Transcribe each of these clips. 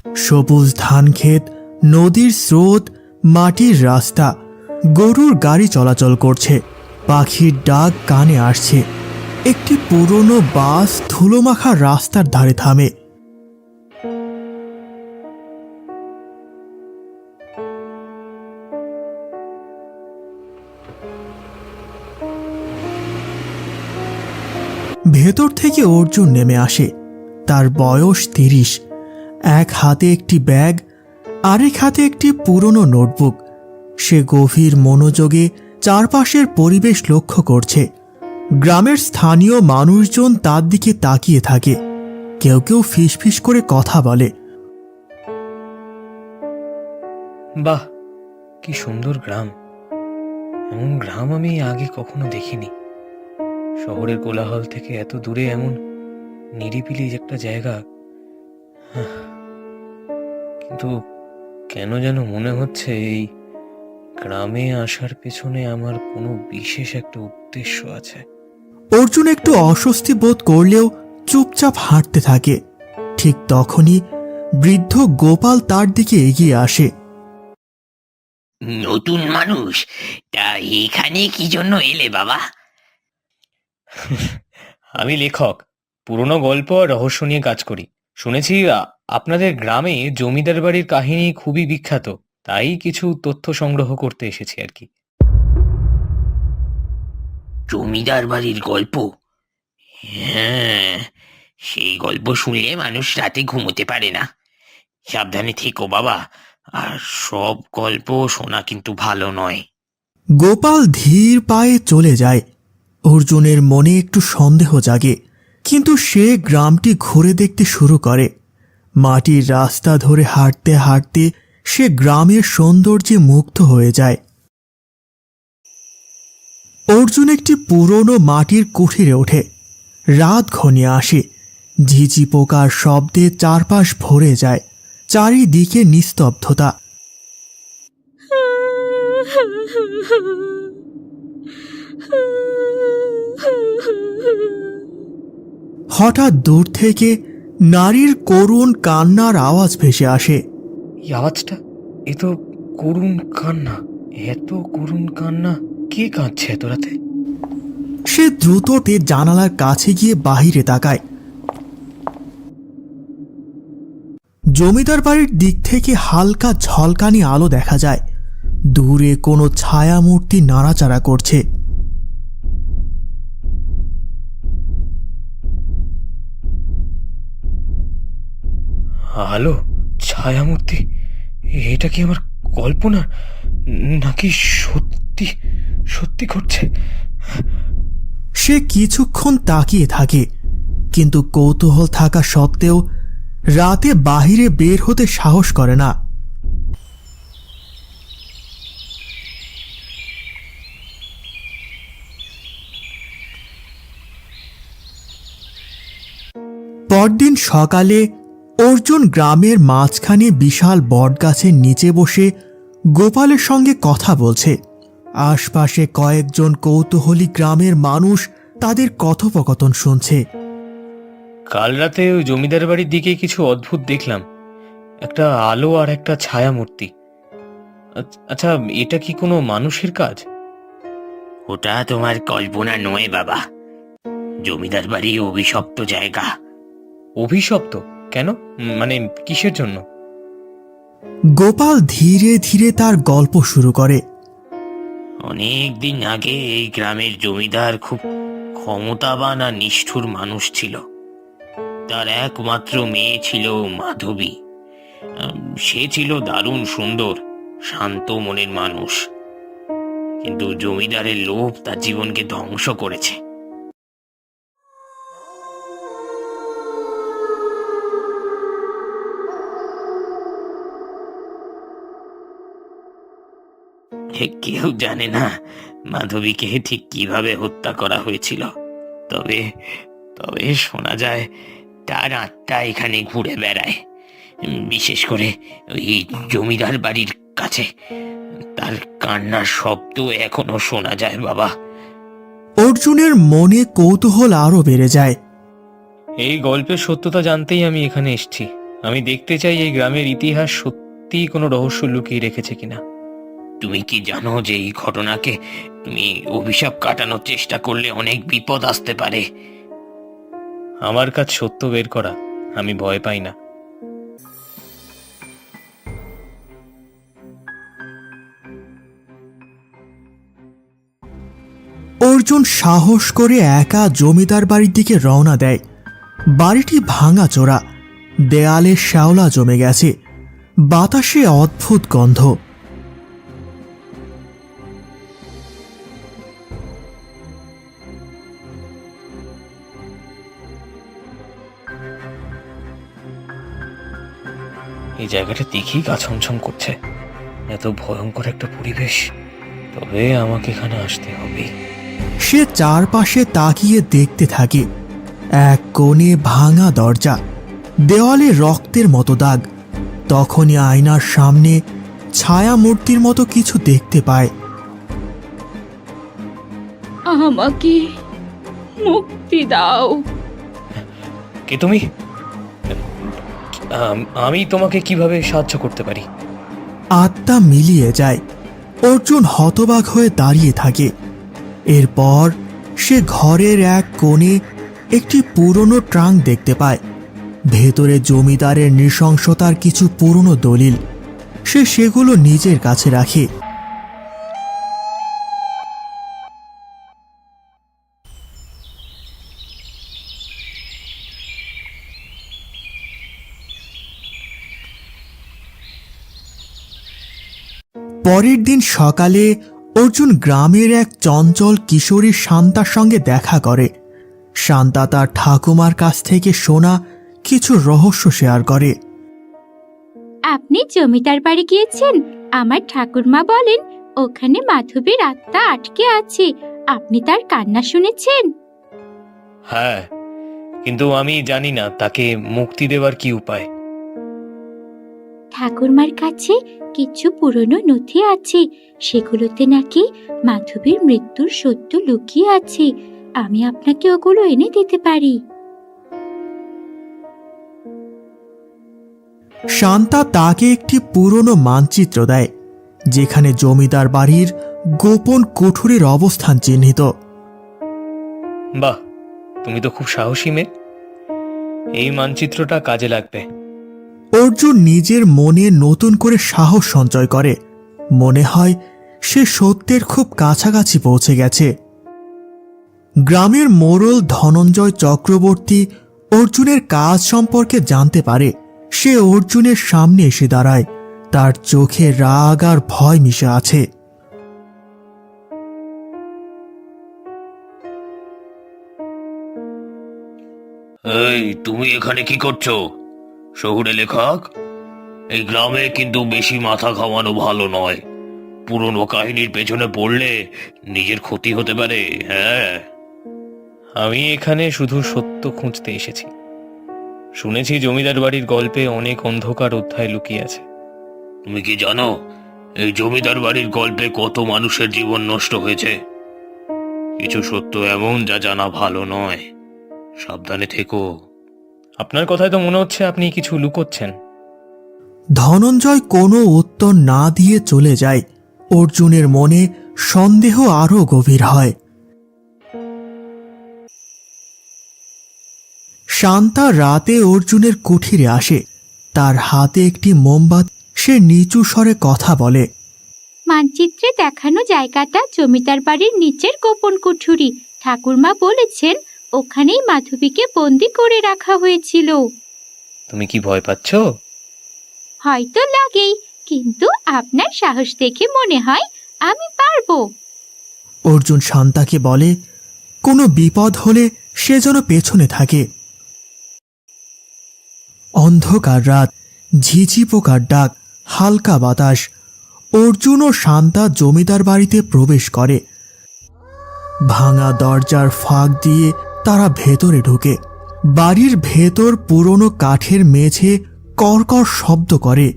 সবুজ ধানক্ষেত, নদীর স্রোত, মাটির রাস্তা, গরুর গাড়ি চলাচল করছে, পাখির ডাক কানে আসছে। একটি পুরনো বাস ধুলোমাখা রাস্তার ধারে থামে। ভেতর থেকে অর্জুন নেমে আসে। তার বয়স ৩০। এক হাতে একটি ব্যাগ, আরেক হাতে একটি পুরনো নোটবুক। সে গভীর মনোযোগে চারপাশের পরিবেশ লক্ষ্য করছে। গ্রামের স্থানীয় মানুষজন তার দিকে তাকিয়ে থাকে। কেউ কেউ ফিসফিস করে কথা বলে। বাহ, কি সুন্দর গ্রাম! এমন গ্রাম আমি আগে কখনো দেখিনি। শহরের কোলাহল থেকে এত দূরে এমন নিরিবিলি একটা জায়গা। কিন্তু কেন যেন মনে হচ্ছে এই গ্রামে আসার পেছনে আমার কোনো বিশেষ একটা উদ্দেশ্য আছে। অর্জুন একটু অস্বস্তি বোধ করলেও চুপচাপ হাঁটতে থাকে। ঠিক তখনই বৃদ্ধ গোপাল তার দিকে এগিয়ে আসে। নতুন মানুষ, তা এখানে কি জন্য এলে বাবা? আমি লেখক, পুরনো গল্প আর রহস্য নিয়ে কাজ করি। শুনেছি আপনাদের গ্রামে জমিদার বাড়ির কাহিনী খুবই বিখ্যাত, তাই কিছু তথ্য সংগ্রহ করতে এসেছি আর কি। জমিদার বাড়ির গল্প? হ্যাঁ, সেই গল্প শুনলে মানুষ রাতে ঘুমোতে পারে না। সাবধানে থেকো বাবা, আর সব গল্প শোনা কিন্তু ভালো নয়। গোপাল ধীর পায়ে চলে যায়। অর্জুনের মনে একটু সন্দেহ জাগে, কিন্তু সে গ্রামটি ঘুরে দেখতে শুরু করে। মাটির রাস্তা ধরে হাঁটতে হাঁটতে সে গ্রামের সৌন্দর্যে মুগ্ধ হয়ে যায়। অর্জুন একটি পুরনো মাটির কুঠিরে ওঠে। রাত ঘনিয়ে আসে। ঝিঝি পোকার শব্দে চারপাশ ভরে যায়। চারিদিকে নিস্তব্ধতা। হঠাৎ দূর থেকে নারীর করুণ কান্নার আওয়াজ ভেসে আসে। এই আওয়াজটা, এ তো করুণ কান্না। এত করুণ কান্না, কে কাঁদছে এত রাতে? সে দ্রুততে জানালার কাছে গিয়ে বাহিরে তাকায়। জমিদার বাড়ির দিক থেকে হালকা ঝলকানি আলো দেখা যায়। দূরে কোনো ছায়ামূর্তি নাড়াচাড়া করছে। আলো, ছায়ামূর্তি, এটা কি আমার কল্পনা নাকি সত্যি সত্যি ঘটছে? সে কিছুক্ষণ তাকিয়ে থাকে, কিন্তু কৌতূহল থাকা সত্ত্বেও রাতে বাহিরে বের হতে সাহস করে না। পরদিন সকালে অর্জুন গ্রামের মাঝখানে বিশাল বটগাছের নিচে বসে গোপালের সঙ্গে কথা বলছে। আশপাশে কয়েকজন কৌতূহলী গ্রামের মানুষ তাদের কথোপকথন শুনছে। কাল রাতে ওই জমিদার বাড়ির দিকে কিছু অদ্ভুত দেখলাম, একটা আলো আর একটা ছায়ামূর্তি। আচ্ছা, এটা কি কোনো মানুষের কাজ? ওটা তোমার কল্পনা নয় বাবা, জমিদার বাড়ি অভিশপ্ত জায়গা। অভিশপ্ত? কেন? মানে কিসের জন্য? গোপাল ধীরে ধীরে তার গল্প শুরু করে। অনেক দিন আগে এই গ্রামের জমিদার খুব ক্ষমতাবান আর নিষ্ঠুর মানুষ ছিল। তার একমাত্র মেয়ে ছিল মাধবী। সে ছিল দারুণ সুন্দর, শান্ত মনের মানুষ। কিন্তু জমিদারের লোভ তার জীবনকে ধ্বংস করেছে। কেউ জানে না মাধবীকে ঠিক কিভাবে হত্যা করা হয়েছিল। তবে তবে শোনা যায় তার আত্মা এখানে ঘুরে বেড়ায়, বিশেষ করে ওই জমিদার বাড়ির কাছে। তার কান্নার শব্দ এখনো শোনা যায় বাবা। অর্জুনের মনে কৌতূহল আরো বেড়ে যায়। এই গল্পের সত্যতা জানতেই আমি এখানে এসেছি। আমি দেখতে চাই এই গ্রামের ইতিহাস সত্যিই কোনো রহস্য লুকিয়ে রেখেছে কিনা। তুমি কি জানো যে এই ঘটনাকে তুমি অভিশাপ কাটানোর চেষ্টা করলে অনেক বিপদ আসতে পারে? আমার কাজ সত্য বের করা, আমি ভয় পাই না। অর্জুন সাহস করে একা জমিদার বাড়ির দিকে রওনা দেয়। বাড়িটি ভাঙাচোরা, দেয়ালে শ্যাওলা জমে গেছে, বাতাসে অদ্ভুত গন্ধ। এই জায়গাটা দেখেই গা ছমছম করছে, এত ভয়ঙ্কর একটা পরিবেশ। তবে আমাকে এখানে আসতে হবে। সে চারপাশে তাকিয়ে দেখতে থাকে। এক কোণে ভাঙা দরজা, দেওয়ালে রক্তের মতো দাগ। তখনই আয়নার সামনে ছায়া মূর্তির মতো কিছু দেখতে পায়। আমাকে মুক্তি দাও। কে তুমি? আমি তোমাকে কিভাবে সাহায্য করতে পারি? আত্মা মিলিয়ে যায়। অর্জুন হতবাক হয়ে দাঁড়িয়ে থাকে। এরপর সে ঘরের এক কোণে একটি পুরনো ট্রাঙ্ক দেখতে পায়। ভেতরে জমিদারের নৃশংসতার কিছু পুরনো দলিল। সে সেগুলো নিজের কাছে রাখে। পরের দিন সকালে অর্জুন গ্রামের এক চঞ্চল কিশোরী শান্তার সঙ্গে দেখা করে। শান্তা তার ঠাকুমার কাছ থেকে শোনা কিছু রহস্য শেয়ার করে। আপনি জমিদার বাড়ি গিয়েছেন? আমার ঠাকুরমা বলেন ওখানে মাধবীর আত্মা আটকে আছে। আপনি তার কান্না শুনেছেন? হ্যাঁ, কিন্তু আমি জানি না তাকে মুক্তি দেওয়ার কি উপায়। ঠাকুরমার কাছে কিছু পুরনো নথি আছে, সেগুলোতে নাকি মাধবীর মৃত্যুর সত্য লুকিয়ে আছে। আমি আপনাকে ওগুলো এনে দিতে পারি। শান্তা তাকে একটি পুরনো মানচিত্র দেয়, যেখানে জমিদার বাড়ির গোপন কুঠুরির অবস্থান চিহ্নিত। বাহ, তুমি তো খুব সাহসী মেয়ে। এই মানচিত্রটা কাজে লাগবে। অর্জুন নিজের মনে নতুন করে সাহস সঞ্চয় করে। মনে হয় সে সত্যের খুব কাছাকাছি পৌঁছে গেছে। গ্রামের মোড়ল ধনঞ্জয় চক্রবর্তী অর্জুনের কাজ সম্পর্কে জানতে পারে। সে অর্জুনের সামনে এসে দাঁড়ায়। তার চোখে রাগ আর ভয় মিশে আছে। এই, তুমি এখানে কি করছো? শহুরে লেখক, এই গ্রামে কিন্তু বেশি মাথা খাওয়ানো ভালো নয়। পুরনো কাহিনীর পেছনে পড়লে নিজের ক্ষতি হতে পারে। হ্যাঁ, আমি এখানে শুধু সত্য খুঁজতে এসেছি। শুনেছি জমিদার বাড়ির গল্পে অনেক অন্ধকার অধ্যায় লুকিয়ে আছে। তুমি কি জানো এই জমিদার বাড়ির গল্পে কত মানুষের জীবন নষ্ট হয়েছে? কিছু সত্য এমন যা জানা ভালো নয়। সাবধানে থেকো। আপনার কথায় তো মনে হচ্ছে আপনি কিছু লুকোচ্ছেন। ধনঞ্জয় কোনো উত্তর না দিয়ে চলে যায়। অর্জুনের মনে সন্দেহ আরো গভীর হয়। শান্তা রাতে অর্জুনের কুঠিরে আসে। তার হাতে একটি মোমবাতি। সে নিচু স্বরে কথা বলে। মানচিত্রে দেখানো জায়গাটা জমিদার বাড়ির নিচের গোপন কুঠুরি। ঠাকুরমা বলেছেন ওখানেই মাধবীকে বন্দি করে রাখা হয়েছিল। তুমি কি ভয় পাচ্ছ? হয়তো লাগেই, কিন্তু আপনার সাহস দেখে মনে হয় আমি পারবো। অর্জুন শান্তাকে বলে কোনো বিপদ হলে সে যেন পেছনে থাকে। অন্ধকার রাত, ঝিঝি পোকার ডাক, হালকা বাতাস। অর্জুন ও শান্তা জমিদার বাড়িতে প্রবেশ করে। ভাঙা দরজার ফাঁক দিয়ে তারা ভেতরে ঢুকে। বাড়ির ভেতর পুরনো কাঠের মেঝে কড়কড় শব্দ করে।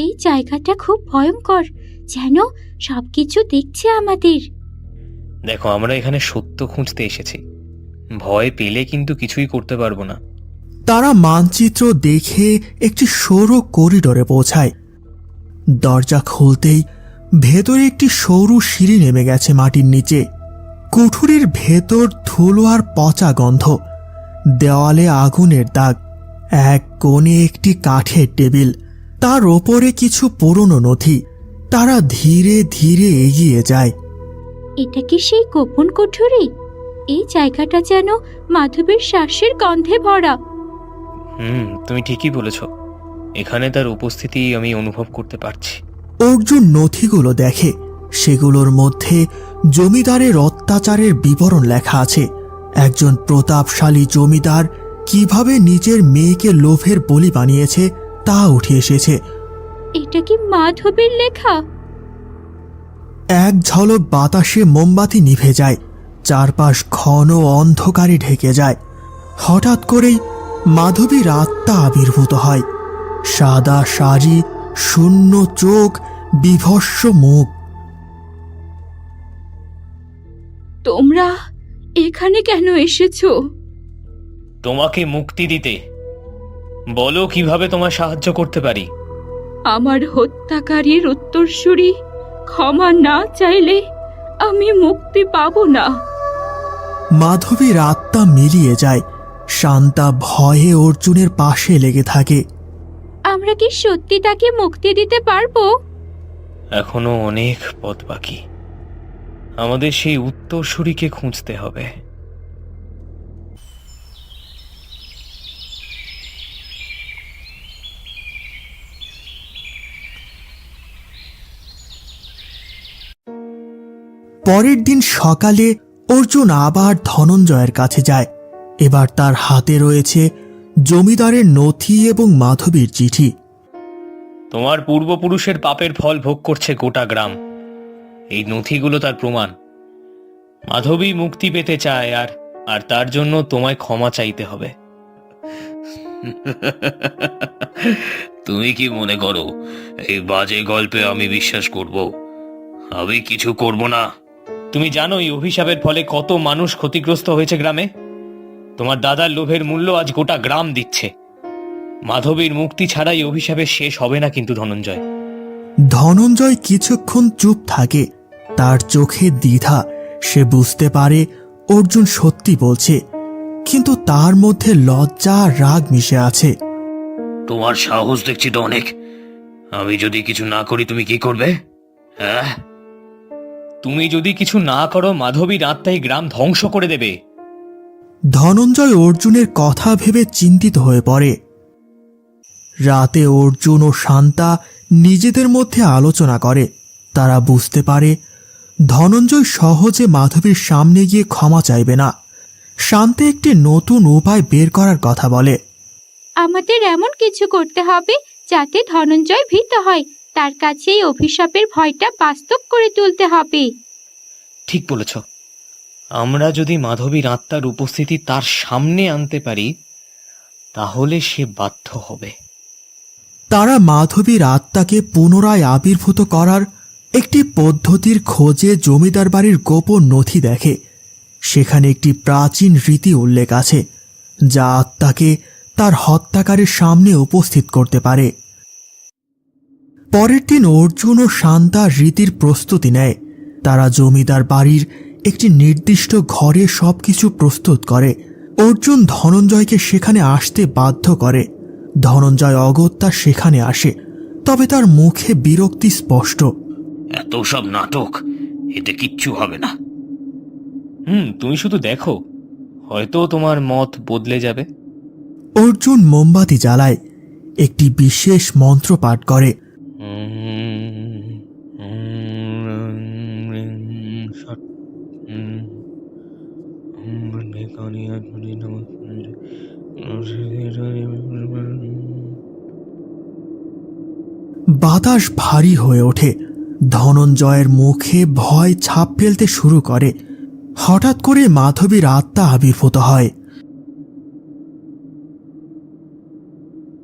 এই জায়গাটা খুব ভয়ঙ্কর, যেন সবকিছু দেখছে আমাদের। দেখো, আমরা এখানে সত্য খুঁজতে এসেছি। ভয় পেলে কিন্তু কিছুই করতে পারবো না। তারা মানচিত্র দেখে একটি সরু করিডোরে পৌঁছায়। দরজা খুলতেই ভেতরে একটি সরু সিঁড়ি নেমে গেছে মাটির নিচে। কুঠুরির ভেতর ধুলো আর পচা গন্ধ, দেওয়ালে আগুনের দাগ, এক কোণে একটি কাঠের টেবিল, তার ওপরে কিছু পুরনো নথি। তারা ধীরে ধীরে এগিয়ে যায়। এটা কি সেই গোপন কুঠুরি? এই জায়গাটা যেন মাধবীর শ্বাসের গন্ধে ভরা। তুমি ঠিকই বলেছ, এখানে তার উপস্থিতি আমি অনুভব করতে পারছি। অর্জুন নথিগুলো দেখে। সেগুলোর মধ্যে জমিদারের অত্যাচারের বিবরণ লেখা আছে। একজন প্রতাপশালী জমিদার কিভাবে নিজের মেয়েকে লোভের বলি বানিয়েছে তা উঠে এসেছে। এটা কি মাধবীর লেখা? এক ঝলক বাতাসে মোমবাতি নিভে যায়, চারপাশ ঘন অন্ধকারে ঢেকে যায়। হঠাৎ করেই মাধবীর আত্মা আবির্ভূত হয়। সাদা শাড়ি, শূন্য চোখ, বিভৎস মুখ। তোমরা এখানে কেন এসেছো? তোমাকে মুক্তি দিতে। বলো কিভাবে তোমার সাহায্য করতে পারি। আমার হত্যাকারীর উত্তরসূরি ক্ষমা না চাইলে আমি মুক্তি পাবো না। মাধবীর আত্মা মিলিয়ে যায়। শান্তা ভয়ে অর্জুনের পাশে লেগে থাকে। আমরা কি সত্যি তাকে মুক্তি দিতে পারবো? এখনো অনেক পথ বাকি। আমাদের সেই উত্তরসূরিকে খুঁজতে হবে। পরের দিন সকালে অর্জুন আবার ধনঞ্জয়ের কাছে যায়। এবার তার হাতে রয়েছে জমিদারের নথি এবং মাধবীর চিঠি। তোমার পূর্বপুরুষের পাপের ফল ভোগ করছে গোটা গ্রাম। এই নথিগুলো তার প্রমাণ। মাধবী মুক্তি পেতে চায়, আর তার জন্য তোমায় ক্ষমা চাইতে হবে। তুমি কি মনে করো এই বাজে গল্পে আমি বিশ্বাস করব? আমি কিছু করব না। তুমি জানো এই অভিশাপের ফলে কত মানুষ ক্ষতিগ্রস্ত হয়েছে গ্রামে? তোমার দাদার লোভের মূল্য আজ গোটা গ্রাম দিচ্ছে। মাধবীর মুক্তি ছাড়া এই অভিশাপের শেষ হবে না কিন্তু ধনঞ্জয়। ধনঞ্জয় কিছুক্ষণ চুপ থাকে। তার চোখে দ্বিধা। সে বুঝতে পারে অর্জুন সত্যি বলছে, কিন্তু তার মধ্যে লজ্জা আর রাগ মিশে আছে। তোমার সাহস দেখছি তো অনেক। আমি যদি কিছু না করি তুমি কি করবে? হ্যাঁ, তুমি যদি কিছু না করো মাধবীর আত্মাই গ্রাম ধ্বংস করে দেবে। ধনঞ্জয় অর্জুনের কথা ভেবে চিন্তিত হয়ে পড়ে। রাতে অর্জুন ও শান্তা নিজেদের মধ্যে আলোচনা করে। তারা বুঝতে পারে ধনঞ্জয় সহজে মাধবীর সামনে গিয়ে ক্ষমা চাইবে না। শান্তা একটি নতুন উপায় বের করার কথা বলে। আমাদের এমন কিছু করতে হবে যাতে ধনঞ্জয় ভীত হয়। তার কাছে এই অভিশাপের ভয়টা বাস্তব করে তুলতে হবে। ঠিক বলেছ। আমরা যদি মাধবীর আত্মার উপস্থিতি তার সামনে আনতে পারি তাহলে সে বাধ্য হবে। তারা মাধবীর আত্মাকে পুনরায় আবির্ভূত করার একটি পদ্ধতির খোঁজে জমিদার বাড়ির গোপন নথি দেখে। সেখানে একটি প্রাচীন রীতি উল্লেখ আছে যা আত্মাকে তার হত্যাকারীর সামনে উপস্থিত করতে পারে। পরের দিন অর্জুন ও শান্তা রীতির প্রস্তুতি নেয়। তারা জমিদার বাড়ির একটি নির্দিষ্ট ঘরে সবকিছু প্রস্তুত করে। অর্জুন ধনঞ্জয়কে সেখানে আসতে বাধ্য করে। ধনঞ্জয় অগত্যা সেখানে আসে, তবে তার মুখে বিরক্তি স্পষ্ট। এত সব নাটক, এতে কিচ্ছু হবে না। তুমি শুধু দেখো, হয়তো তোমার মত বদলে যাবে। অর্জুন মোমবাতি জ্বালায়, একটি বিশেষ মন্ত্র পাঠ করে। বাতাস ভারী হয়ে ওঠে। ধনঞ্জয়ের মুখে ভয় ছাপ ফেলতে শুরু করে। হঠাৎ করে মাধবীর আত্মা আবির্ভূত হয়।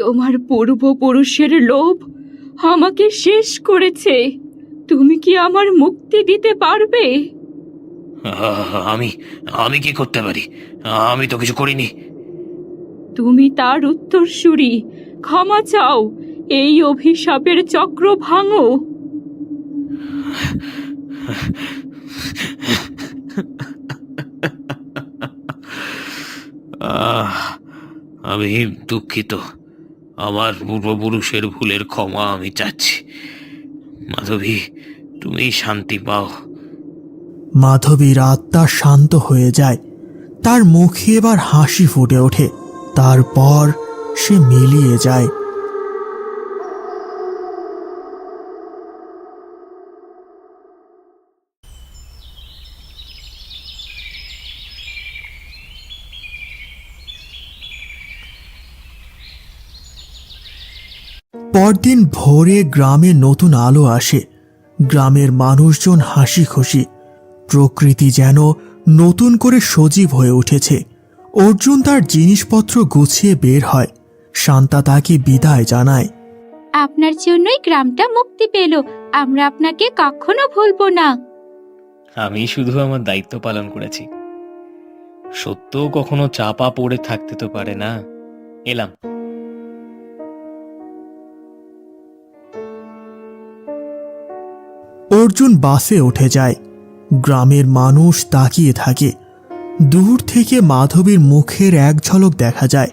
তোমার পূর্বপুরুষের লোভ আমাকে শেষ করেছে। তুমি কি আমার মুক্তি দিতে পারবে? আমি আমি কি করতে পারি? আমি তো কিছু করিনি। তুমি তার উত্তরসূরি। ক্ষমা চাও, এই অভিশাপের চক্র ভাঙো। আমি দুঃখিত। আমার পূর্বপুরুষের ভুলের ক্ষমা আমি চাচ্ছি। মাধবী, তুমি শান্তি পাও। মাধবীর আত্মা শান্ত হয়ে যায়, তার মুখে এবার হাসি ফুটে ওঠে। তারপর সে মিলিয়ে যায়। পরদিন ভোরে গ্রামে নতুন আলো আসে। গ্রামের মানুষজন হাসি খুশি। প্রকৃতি যেন নতুন করে সজীব হয়ে উঠেছে। অর্জুন তার জিনিসপত্র গুছিয়ে বের হয়। শান্তা তাকে বিদায় জানায়। আপনার জন্যই গ্রামটা মুক্তি পেল। আমরা আপনাকে কখনো ভুলবো না। আমি শুধু আমার দায়িত্ব পালন করেছি। সত্য কখনো চাপা পড়ে থাকতে তো পারে না। এলাম। অর্জুন বাসে উঠে যায়। গ্রামের মানুষ তাকিয়ে থাকে। দূর থেকে মাধবীর মুখের এক ঝলক দেখা যায়।